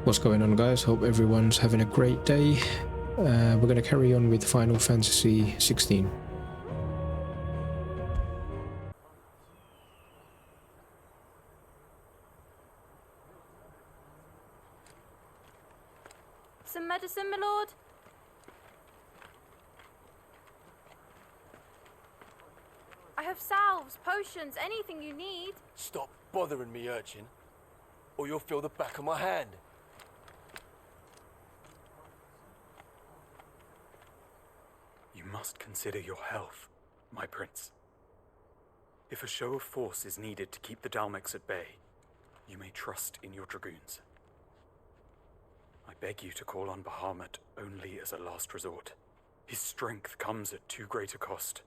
What's going on, guys? Hope everyone's having a great day. We're going to carry on with Final Fantasy 16. Some medicine, my lord? I have salves, potions, anything you need. Stop bothering me, urchin, or you'll feel the back of my hand. You must consider your health, my prince. If a show of force is needed to keep the Dalmex at bay, you may trust in your dragoons. I beg you to call on Bahamut only as a last resort. His strength comes at too great a cost.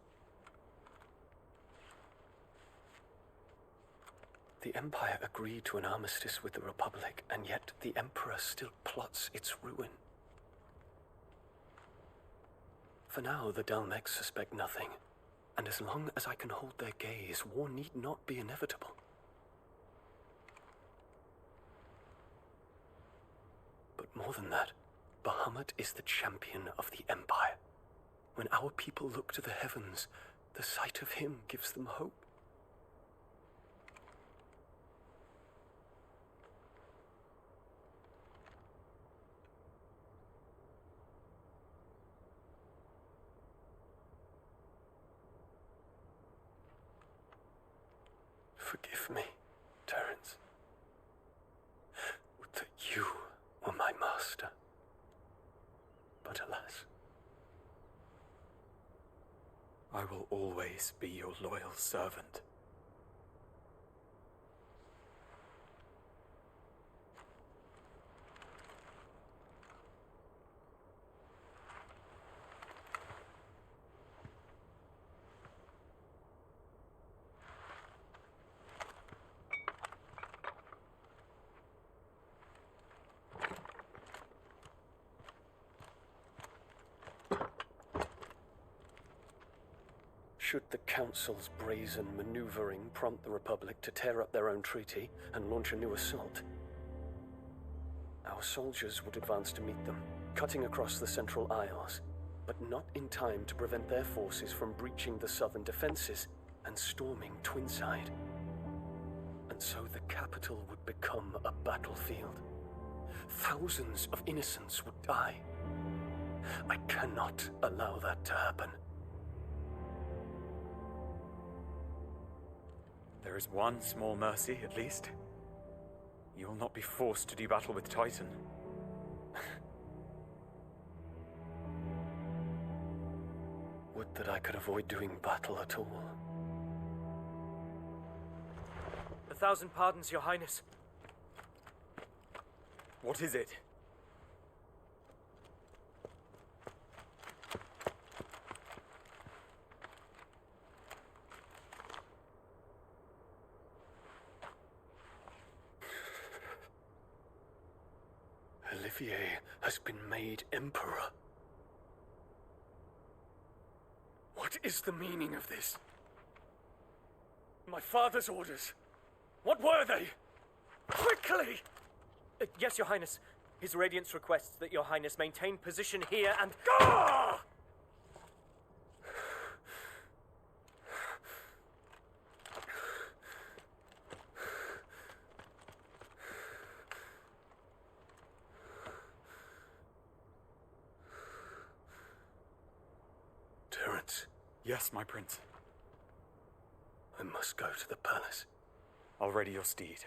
The Empire agreed to an armistice with the Republic, and yet the Emperor still plots its ruin. For now, the Dalmex suspect nothing, and as long as I can hold their gaze, war need not be inevitable. But more than that, Bahamut is the champion of the Empire. When our people look to the heavens, the sight of him gives them hope. Forgive me, Terence. Would that you were my master. But alas. I will always be your loyal servant. Should the Council's brazen maneuvering prompt the Republic to tear up their own treaty and launch a new assault, our soldiers would advance to meet them, cutting across the Central Isles, but not in time to prevent their forces from breaching the southern defenses and storming Twinside. And so the capital would become a battlefield. Thousands of innocents would die. I cannot allow that to happen. There is one small mercy, at least. You will not be forced to do battle with Titan. Would that I could avoid doing battle at all. 1,000 pardons, Your Highness. What is it? Olivier has been made Emperor. What is the meaning of this? My father's orders. What were they? Quickly! Yes, Your Highness. His Radiance requests that Your Highness maintain position here and... Ah! Terence, Yes, my prince. I must go to the palace. I'll ready your steed.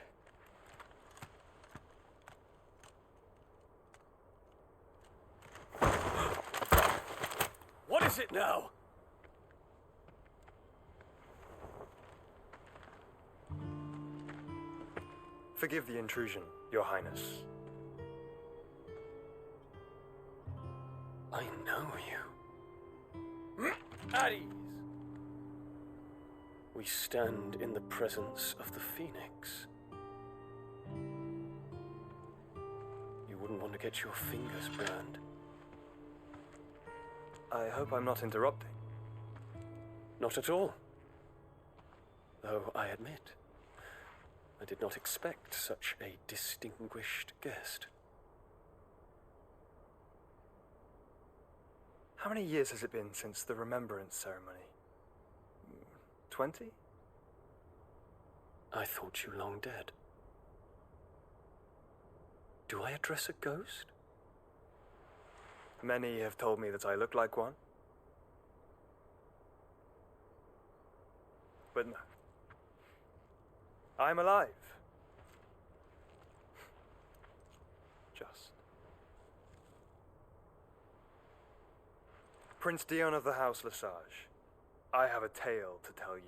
What is it now? Forgive the intrusion, Your Highness. I know you. At ease. We stand in the presence of the Phoenix. You wouldn't want to get your fingers burned. I hope I'm not interrupting. Not at all. Though I admit, I did not expect such a distinguished guest. How many years has it been since the Remembrance ceremony? 20? I thought you long dead. Do I address a ghost? Many have told me that I look like one. But no. I'm alive. Just. Prince DION of the House Lesage, I have a tale to tell you.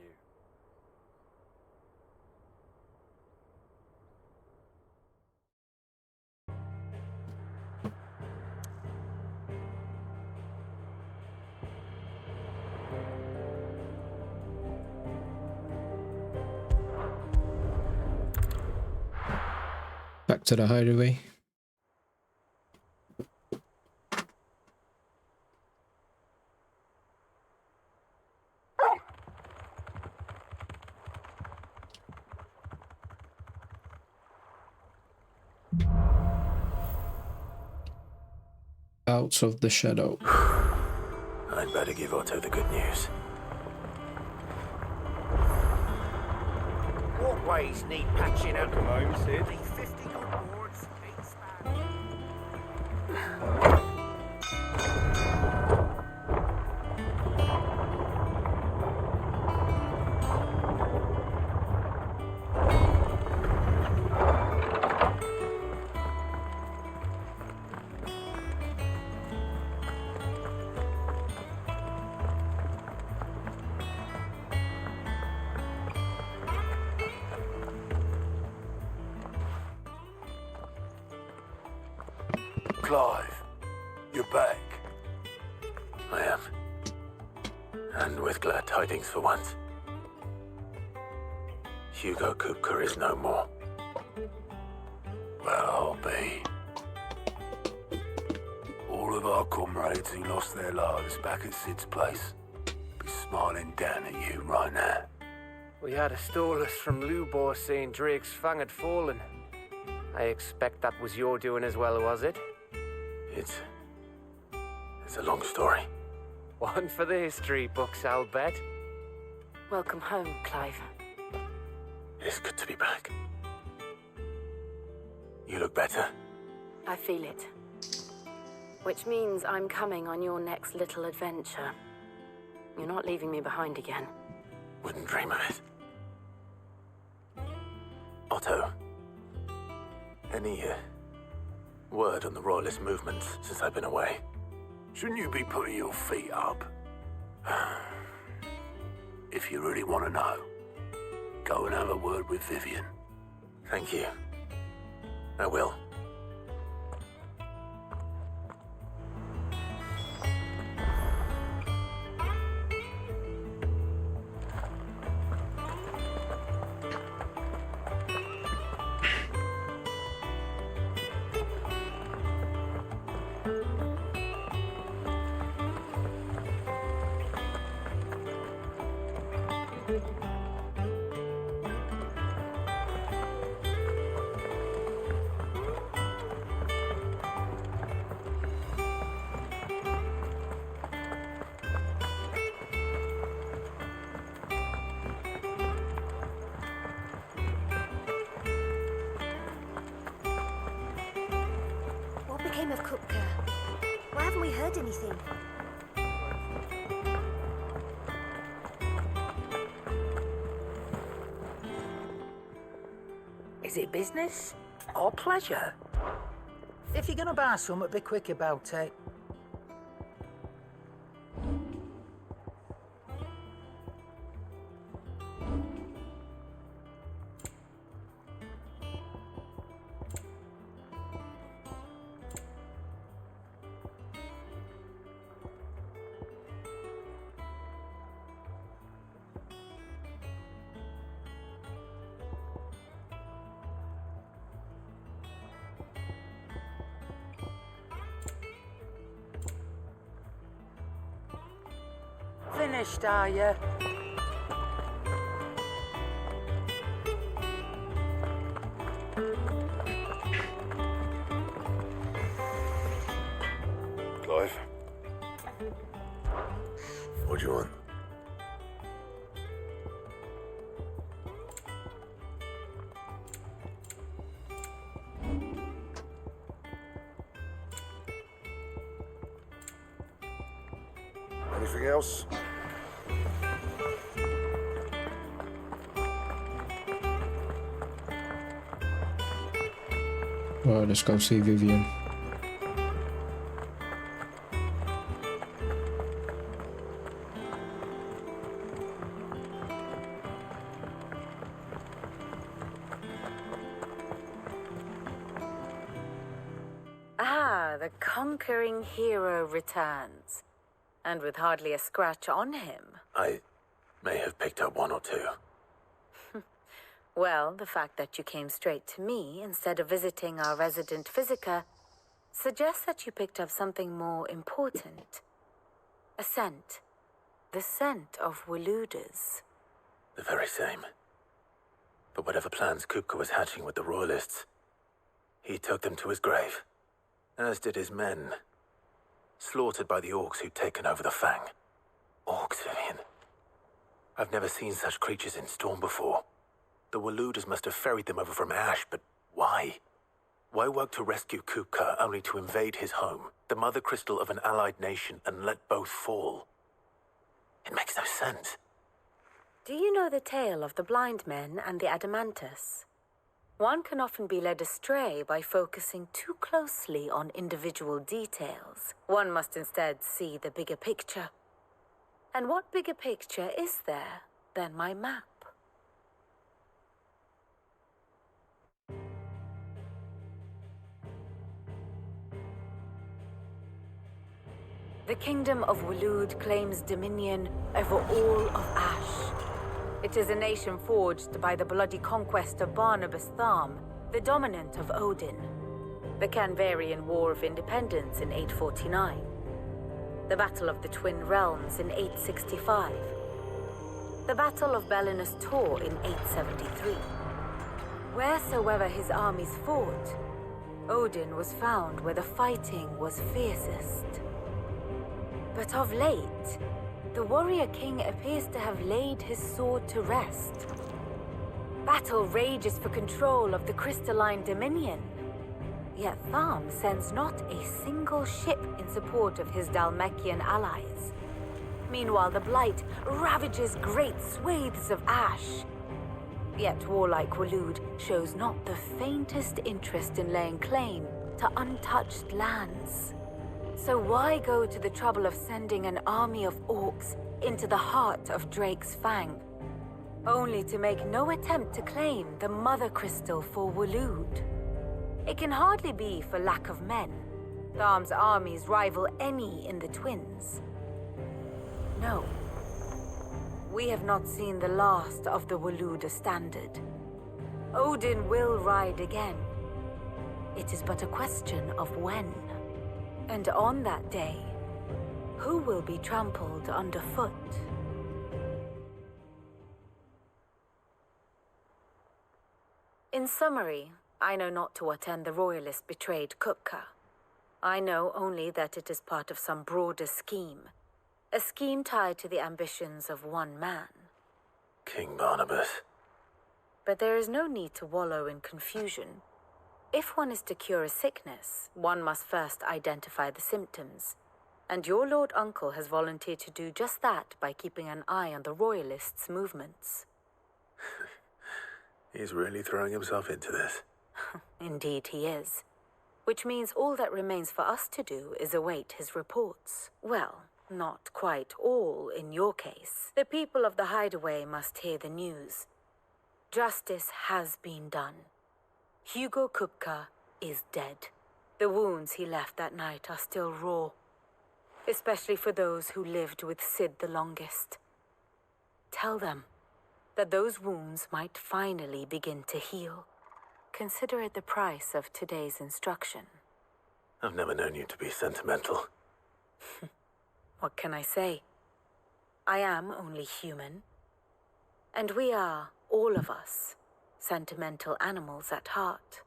Back to the hideaway. Out of the shadow. I'd better give Otto the good news. Walkways need patching up. Welcome home, Cid. Need 50 good boards, 8 span. Clive, you're back. I am. And with glad tidings for once. Hugo Kupka is no more. Well, I'll be. All of our comrades who lost their lives back at Cid's place be smiling down at you right now. We had a stole us from Lubor saying Drake's fang had fallen. I expect that was your doing as well, was it? It's a long story. One for the history books, I'll bet. Welcome home, Clive. It's good to be back. You look better. I feel it. Which means I'm coming on your next little adventure. You're not leaving me behind again. Wouldn't dream of it. Otto, any word on the royalist movements since I've been away? Shouldn't you be putting your feet up? If you really want to know, go and have a word with Vivian. Thank you. I will. What became of Kupka? Why haven't we heard anything? Is it business or pleasure? If you're gonna buy something, be quick about it. Finished, are you? Clive, do you want? Anything else? Well, let's go see Vivian. Ah, the conquering hero returns. And with hardly a scratch on him. I may have picked up one or two. Well, the fact that you came straight to me instead of visiting our resident physiker suggests that you picked up something more important. A scent. The scent of Waludas. The very same. But whatever plans Kupka was hatching with the Royalists, he took them to his grave. As did his men. Slaughtered by the orcs who'd taken over the Fang. Orcs, Vivian. I've never seen such creatures in Storm before. The Waludas must have ferried them over from Ash, but why? Why work to rescue Kupka only to invade his home, the mother crystal of an allied nation, and let both fall? It makes no sense. Do you know the tale of the blind men and the Adamantus? One can often be led astray by focusing too closely on individual details. One must instead see the bigger picture. And what bigger picture is there than my map? The kingdom of Walud claims dominion over all of Ash. It is a nation forged by the bloody conquest of Barnabas Tharm, the dominant of Odin. The Canvarian War of Independence in 849. The Battle of the Twin Realms in 865. The Battle of Belinus Tor in 873. Wheresoever his armies fought, Odin was found where the fighting was fiercest. But of late, the warrior king appears to have laid his sword to rest. Battle rages for control of the crystalline dominion. Yet Tharm sends not a single ship in support of his Dhalmekian allies. Meanwhile, the Blight ravages great swathes of Ash. Yet warlike Walud shows not the faintest interest in laying claim to untouched lands. So why go to the trouble of sending an army of orcs into the heart of Drake's Fang, only to make no attempt to claim the Mother Crystal for Walud? It can hardly be for lack of men. Tharm's armies rival any in the Twins. No. We have not seen the last of the Waluda standard. Odin will ride again. It is but a question of when. And on that day, who will be trampled underfoot? In summary, I know not to what end the Royalists betrayed Kupka. I know only that it is part of some broader scheme. A scheme tied to the ambitions of one man. King Barnabas. But there is no need to wallow in confusion. If one is to cure a sickness, one must first identify the symptoms. And your Lord Uncle has volunteered to do just that by keeping an eye on the Royalists' movements. He's really throwing himself into this. Indeed he is. Which means all that remains for us to do is await his reports. Well, not quite all in your case. The people of the Hideaway must hear the news. Justice has been done. Hugo Kupka is dead. The wounds he left that night are still raw. Especially for those who lived with Cid the longest. Tell them that those wounds might finally begin to heal. Consider it the price of today's instruction. I've never known you to be sentimental. What can I say? I am only human. And we are, all of us, sentimental animals at heart.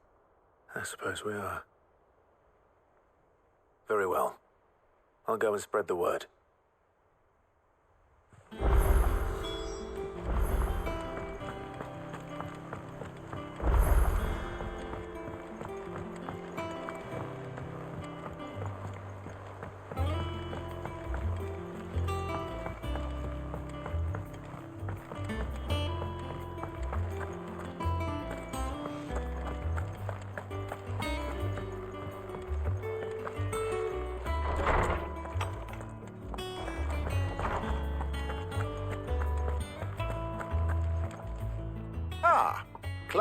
I suppose we are. Very well. I'll go and spread the word.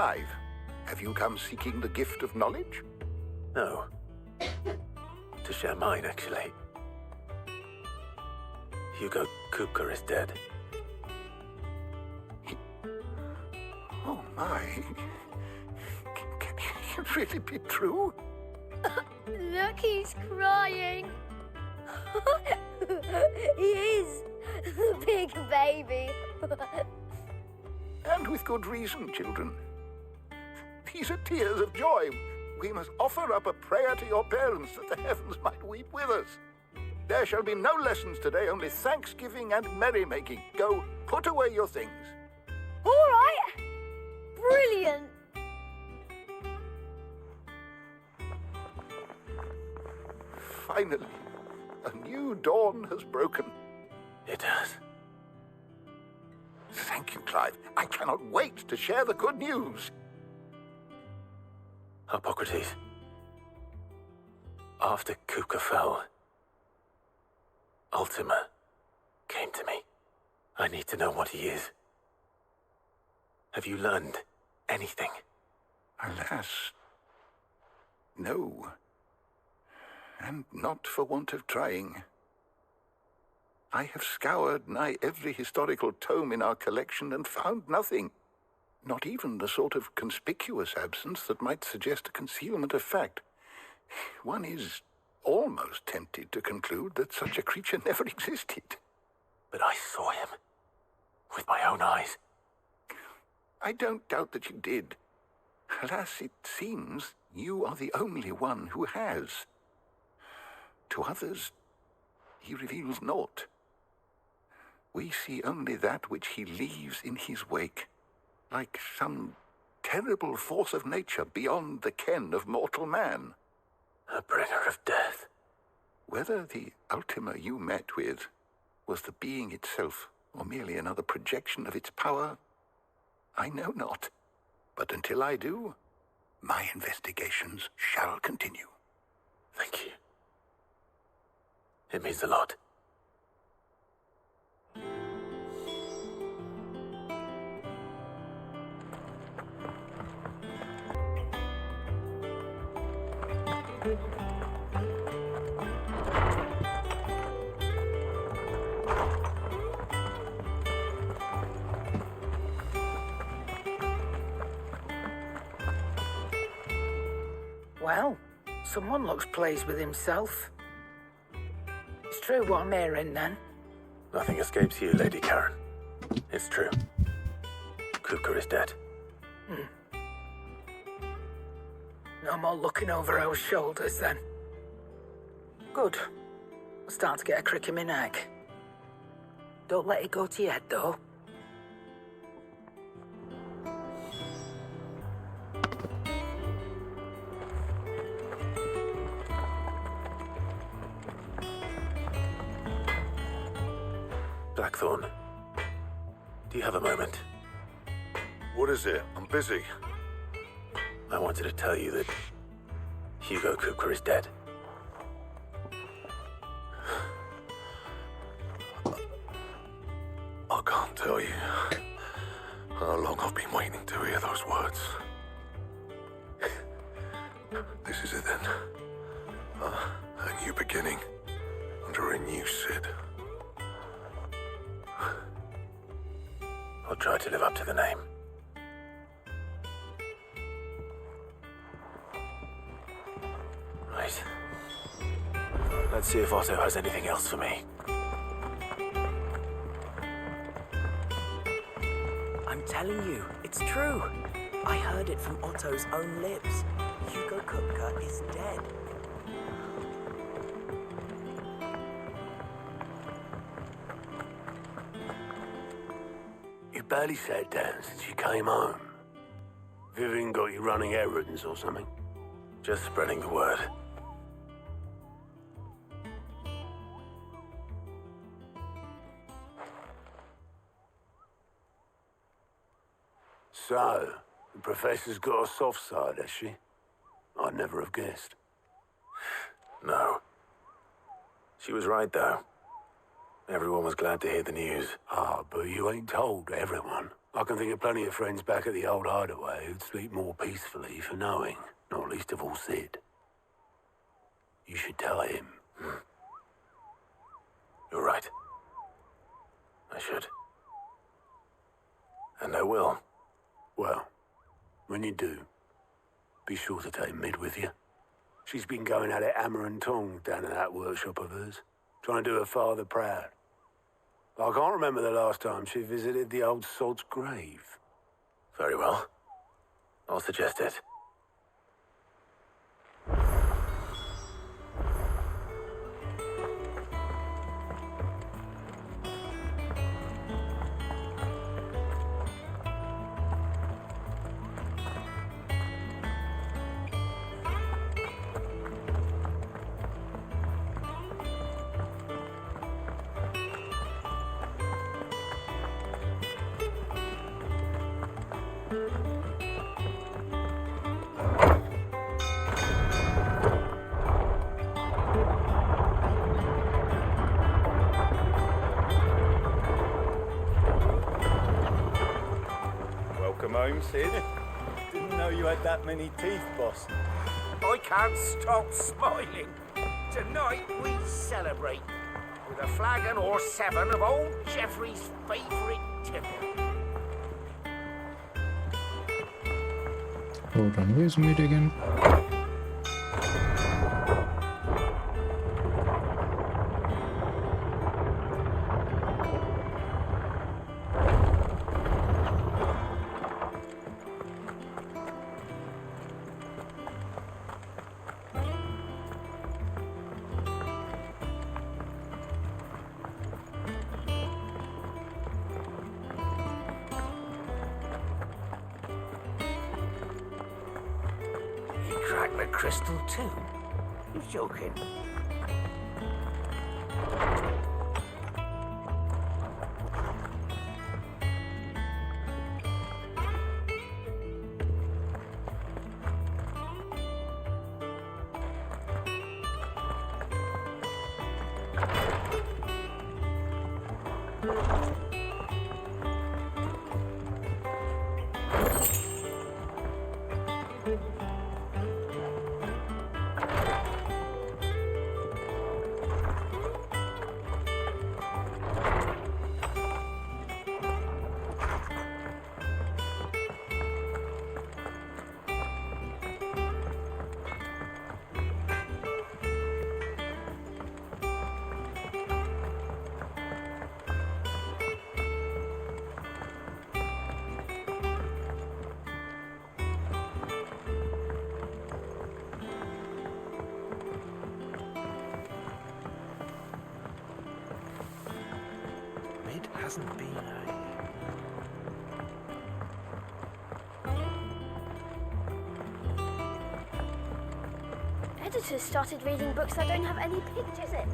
Clive, have you come seeking the gift of knowledge? No. To share mine, actually. Hugo Kupka is dead. Oh my. Can it really be true? Look, he's crying. He is. The big baby. And with good reason, children. These are tears of joy. We must offer up a prayer to your parents that the heavens might weep with us. There shall be no lessons today, only thanksgiving and merrymaking. Go, put away your things. All right. Brilliant. Finally, a new dawn has broken. It has. Thank you, Clive. I cannot wait to share the good news. Hippocrates. After Kupka fell, Ultima came to me. I need to know what he is. Have you learned anything? Alas, no. And not for want of trying. I have scoured nigh every historical tome in our collection and found nothing. Not even the sort of conspicuous absence that might suggest a concealment of fact. One is almost tempted to conclude that such a creature never existed. But I saw him. With my own eyes. I don't doubt that you did. Alas, it seems you are the only one who has. To others, he reveals naught. We see only that which he leaves in his wake, like some terrible force of nature beyond the ken of mortal man. A bringer of death. Whether the Ultima you met with was the being itself, or merely another projection of its power, I know not. But until I do, my investigations shall continue. Thank you. It means a lot. Well, someone looks pleased with himself. It's true what I'm hearing, then. Nothing escapes you, Lady Karen. It's true. Kupka is dead. No more looking over our shoulders, then. Good. I'm starting to get a crick in my neck. Don't let it go to your head, though. Blackthorn, do you have a moment? What is it? I'm busy. I wanted to tell you that Hugo Kupka is dead. I can't tell you how long I've been waiting to hear those words. This is it then. A new beginning under a new Cid. I'll try to live up to the name. Right. Let's see if Otto has anything else for me. I'm telling you, it's true. I heard it from Otto's own lips. Hugo Kupka is dead. You barely sat down since you came home. Vivian got you running errands or something? Just spreading the word. So, the Professor's got a soft side, has she? I'd never have guessed. No. She was right, though. Everyone was glad to hear the news. Ah, but you ain't told everyone, I can think of plenty of friends back at the old hideaway who'd sleep more peacefully for knowing, not least of all Cid. You should tell him. You're right. I should. And I will. Well, when you do, be sure to take Mid with you. She's been going at it hammer and tongs down in that workshop of hers, trying to do her father proud. I can't remember the last time she visited the old sod's grave. Very well. I'll suggest it. Welcome home, Cid. Didn't know you had that many teeth, boss. I can't stop smiling. Tonight we celebrate with a flagon or 7 of old Geoffrey's favourite tipple. Hold on, where's Mid again? Crack the crystal too? You're joking. Hasn't been Editors started reading books that don't have any pictures in.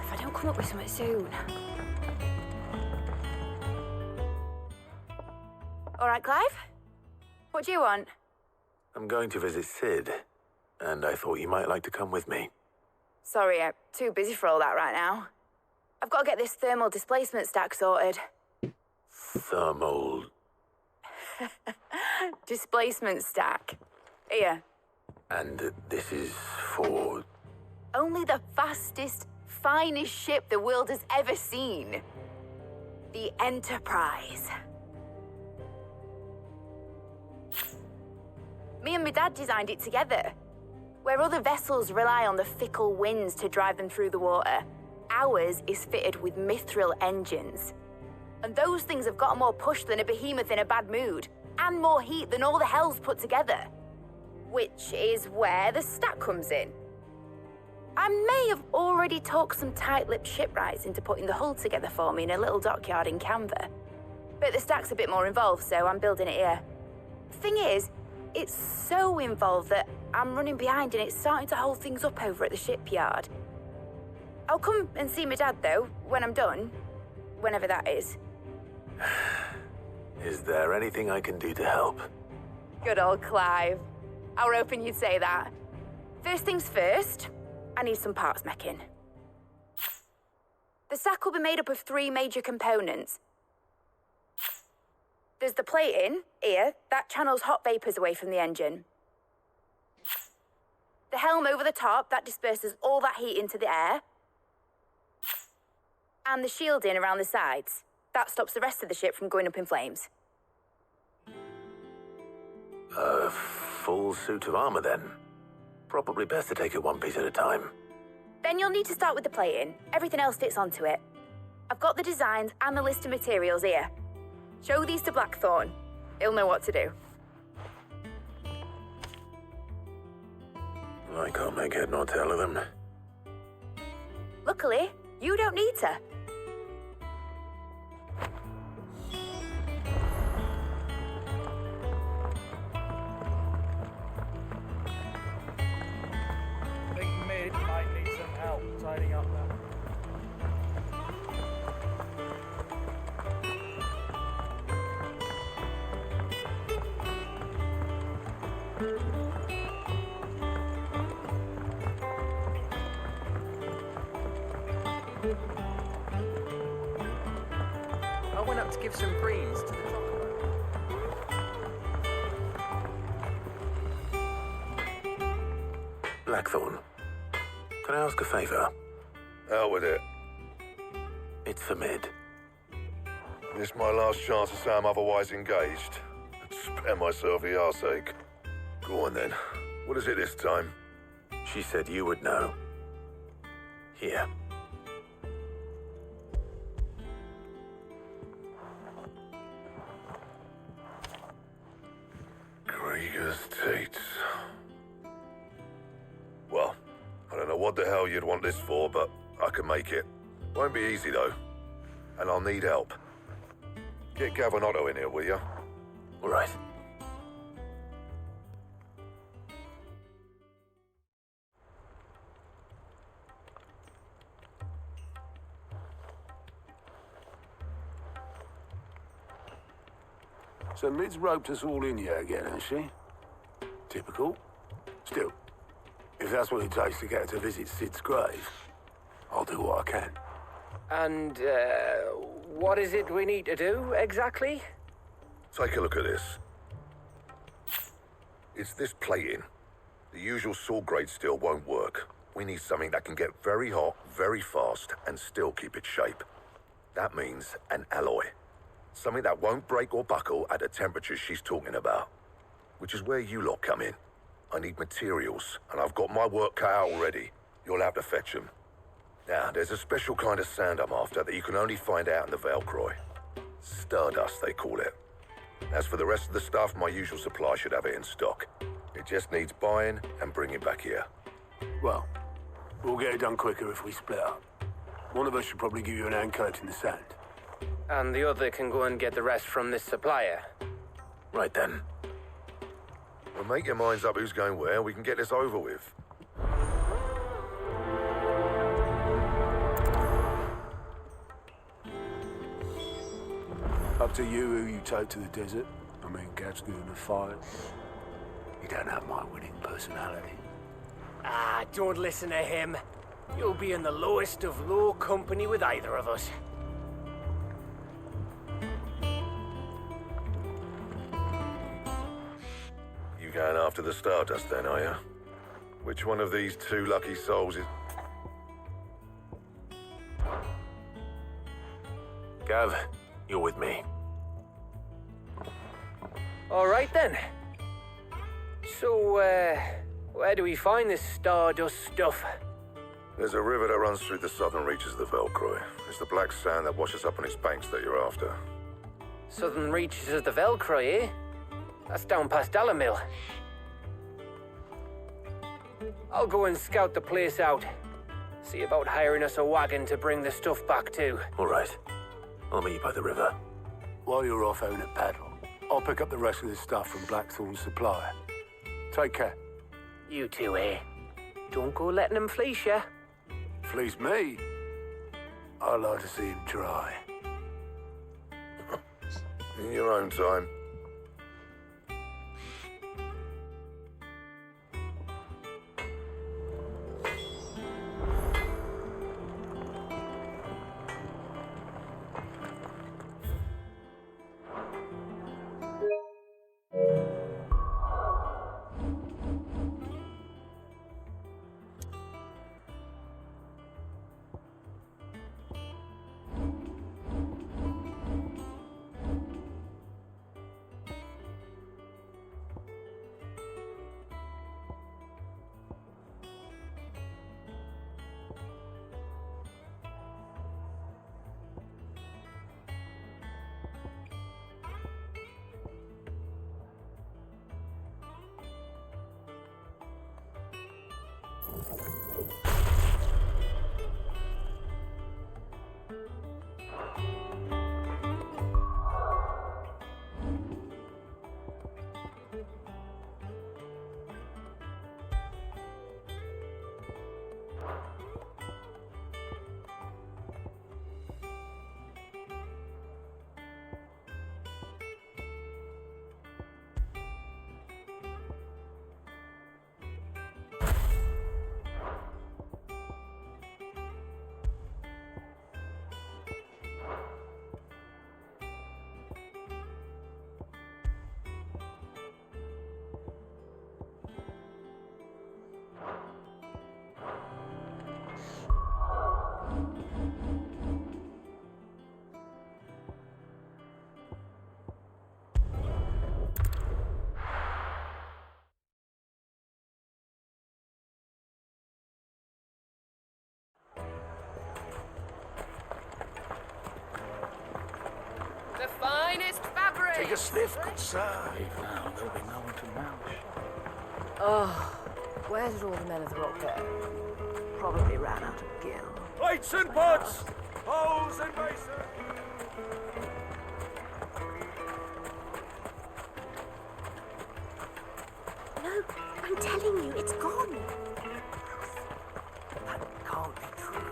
If I don't come up with something soon. All right, Clive? What do you want? I'm going to visit Cid, and I thought you might like to come with me. Sorry, I'm too busy for all that right now. I've got to get this thermal displacement stack sorted. Thermal... displacement stack. Here. And this is for... Only the fastest, finest ship the world has ever seen. The Enterprise. Me and my dad designed it together. Where other vessels rely on the fickle winds to drive them through the water, ours is fitted with mithril engines. And those things have got more push than a behemoth in a bad mood, and more heat than all the hells put together. Which is where the stack comes in. I may have already talked some tight-lipped shipwrights into putting the hull together for me in a little dockyard in Canva. But the stack's a bit more involved, so I'm building it here. The thing is, it's so involved that I'm running behind and it's starting to hold things up over at the shipyard. I'll come and see my dad, though, when I'm done. Whenever that is. Is there anything I can do to help? Good old Clive. I were hoping you'd say that. First things first, I need some parts meching. The sack will be made up of 3 major components. There's the plating, here, that channels hot vapours away from the engine. The helm over the top, that disperses all that heat into the air. And the shielding around the sides. That stops the rest of the ship from going up in flames. A full suit of armor, then. Probably best to take it one piece at a time. Then you'll need to start with the plating. Everything else fits onto it. I've got the designs and the list of materials here. Show these to Blackthorn. He'll know what to do. I can't make head nor tail of them. Luckily, you don't need to. I think Mid might need some help tidying up there. I went up to give some greens to the chocolate. Blackthorn, can I ask a favor? Out with it. It's for Mid. This my last chance to say I'm otherwise engaged. Spare myself the arseache. Go on then. What is it this time? She said you would know. Here. Krieger's Tates. Well, I don't know what the hell you'd want this for, but I can make it. Won't be easy though. And I'll need help. Get Gav and Otto in here, will you? All right. So Mid's roped us all in here again, has she? Typical. Still, if that's what it takes to get her to visit Sid's grave, I'll do what I can. And, what is it we need to do, exactly? Take a look at this. It's this plating. The usual sword grade steel won't work. We need something that can get very hot, very fast, and still keep its shape. That means an alloy. Something that won't break or buckle at the temperatures she's talking about. Which is where you lot come in. I need materials, and I've got my work cut out already. You'll have to fetch them. Now, there's a special kind of sand I'm after that you can only find out in the Velcroy. Stardust, they call it. As for the rest of the stuff, my usual supply should have it in stock. It just needs buying and bringing back here. Well, we'll get it done quicker if we split up. One of us should probably give you an hand collecting the sand. And the other can go and get the rest from this supplier. Right then. Well, make your minds up who's going where, we can get this over with. Up to you who you take to the desert. I mean, Gav's good in a fight. You don't have my winning personality. Ah, don't listen to him. You'll be in the lowest of low company with either of us. You going after the Stardust then, are you? Which one of these two lucky souls is... Gav, you're with me. All right then. So, where do we find this Stardust stuff? There's a river that runs through the southern reaches of the Velcroy. It's the black sand that washes up on its banks that you're after. Southern reaches of the Velcroy, eh? That's down past Dalamil. I'll go and scout the place out. See about hiring us a wagon to bring the stuff back to. All right. I'll meet you by the river. While you're off having a paddle, I'll pick up the rest of this stuff from Blackthorn's supplier. Take care. You two, eh? Don't go letting him fleece you. Fleece me? I'd like to see him try. In your own time. The finest fabric. Take a sniff, good sir. Now there'll be no one to manage. Oh, where did all the men of the rock go? Probably ran out of gil. Plates and pots! Bowls and basins! No, I'm telling you, it's gone. That can't be true.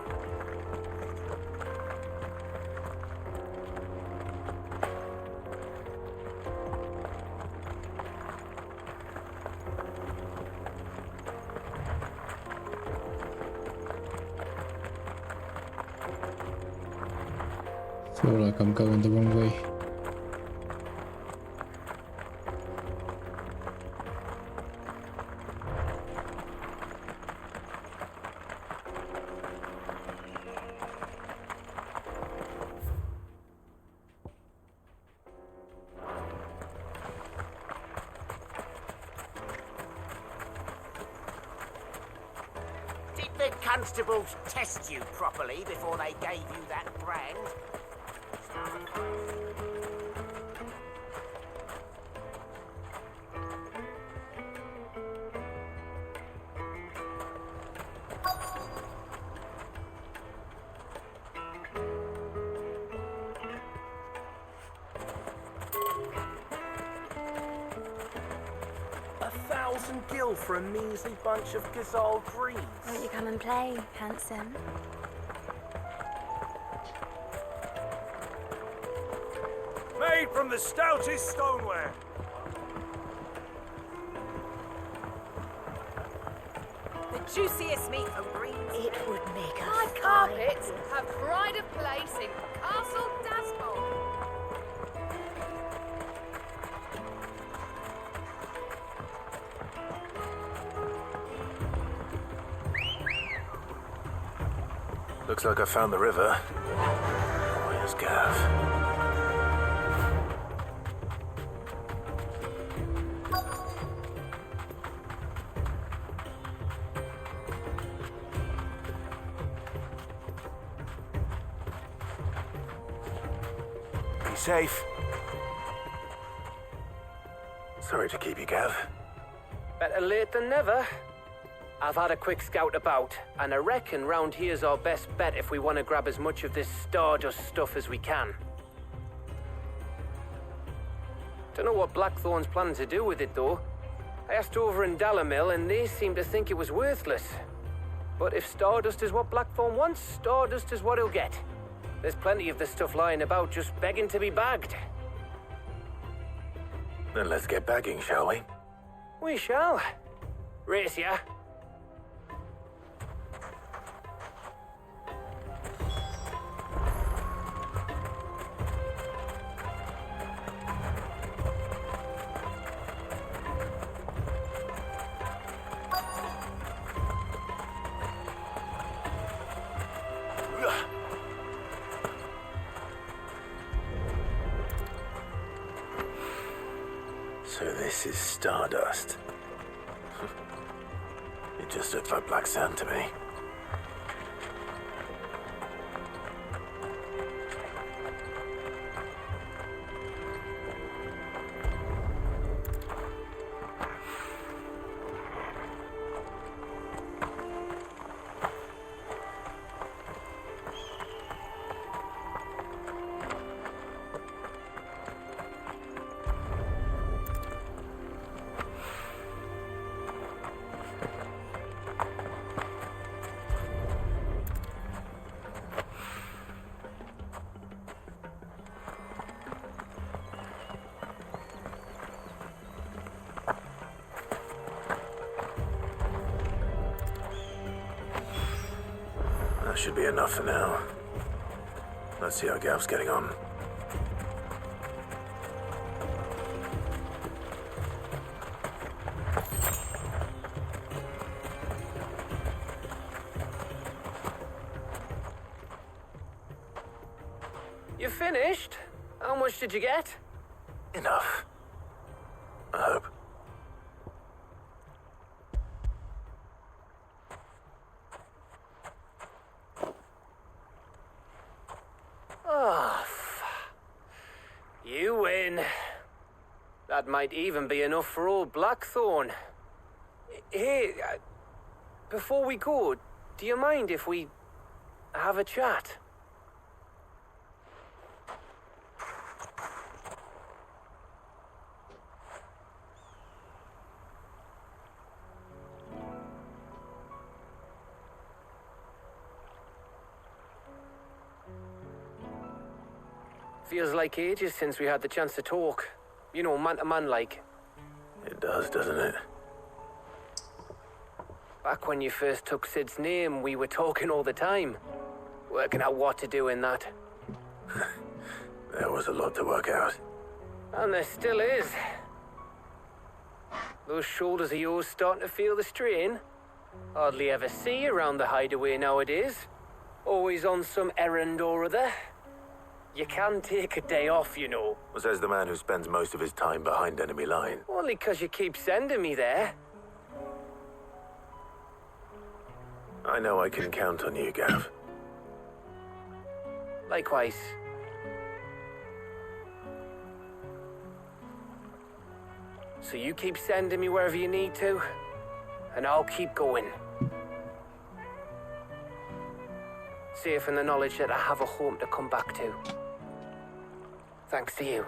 Feel like I'm going the wrong way. Did the constables test you properly before they gave you that brand? $1,000 for a measly bunch of gazelle greens. Won't you come and play, handsome? Made from the stoutest stoneware. The juiciest meat from greens. It would make a My carpets have pride of place in Castle Dasmore. Looks like I found the river. Where's Gav? Be safe. Sorry to keep you, Gav. Better late than never. I've had a quick scout about, and I reckon round here's our best bet if we want to grab as much of this Stardust stuff as we can. Don't know what Blackthorn's planning to do with it, though. I asked over in Dalamil, and they seem to think it was worthless. But if Stardust is what Blackthorn wants, Stardust is what he'll get. There's plenty of this stuff lying about, just begging to be bagged. Then let's get bagging, shall we? We shall. Race ya. So this is Stardust. It just looked like black sand to me. should be enough for now. Let's see how Gav's getting on. You finished? How much did you get? Enough. I hope. Oh, you win. That might even be enough for old Blackthorn. Hey, before we go, do you mind if we have a chat? Feels like ages since we had the chance to talk. You know, man to man like. It does, doesn't it? Back when you first took Sid's name, we were talking all the time. Working out what to do in that. There was a lot to work out. And there still is. Those shoulders of yours starting to feel the strain. Hardly ever see you around the hideaway nowadays. Always on some errand or other. You can take a day off, you know. Says the man who spends most of his time behind enemy line. Only 'cause you keep sending me there. I know I can count on you, Gav. Likewise. So you keep sending me wherever you need to, and I'll keep going. Safe in the knowledge that I have a home to come back to. Thanks to you.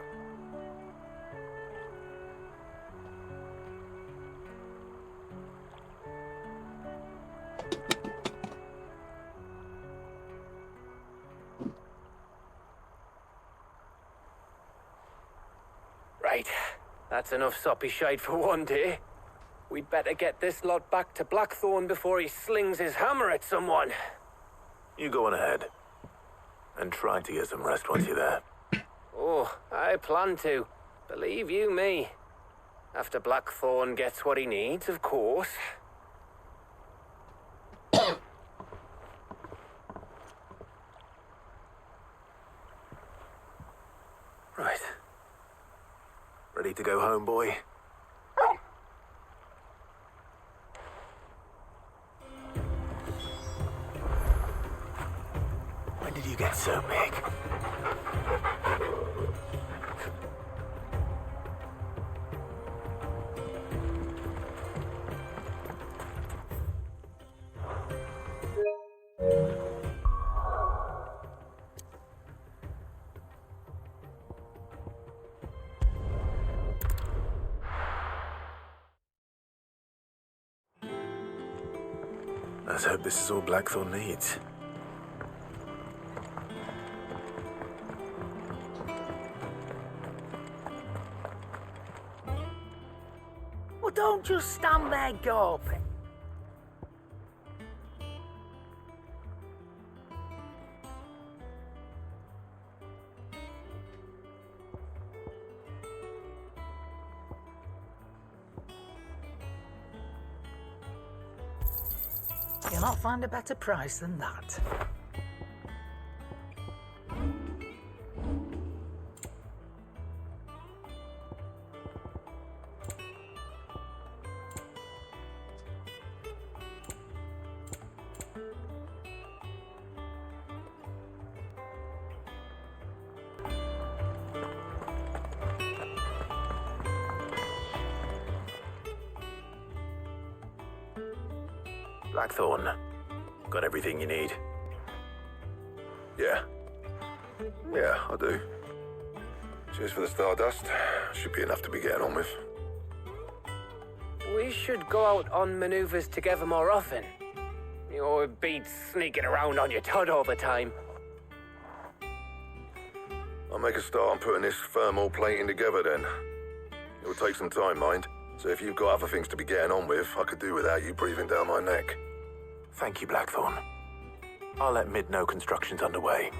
Right, that's enough soppy shite for one day. We'd better get this lot back to Blackthorn before he slings his hammer at someone. You go on ahead. And try to get some rest once you're there. Oh, I plan to. Believe you me. After Blackthorn gets what he needs, of course. Right. Ready to go home, boy? When did you get so big? Let's hope this is all Blackthorn needs. Well, don't just stand there gawping. You'll not find a better price than that. Blackthorn, got everything you need? Yeah, I do. Cheers for the stardust. Should be enough to be getting on with. We should go out on maneuvers together more often. You know, it beats sneaking around on your Todd all the time. I'll make a start on putting this thermal plating together then. It will take some time, mind. So if you've got other things to be getting on with, I could do without you breathing down my neck. Thank you, Blackthorn. I'll let Mid know construction's underway.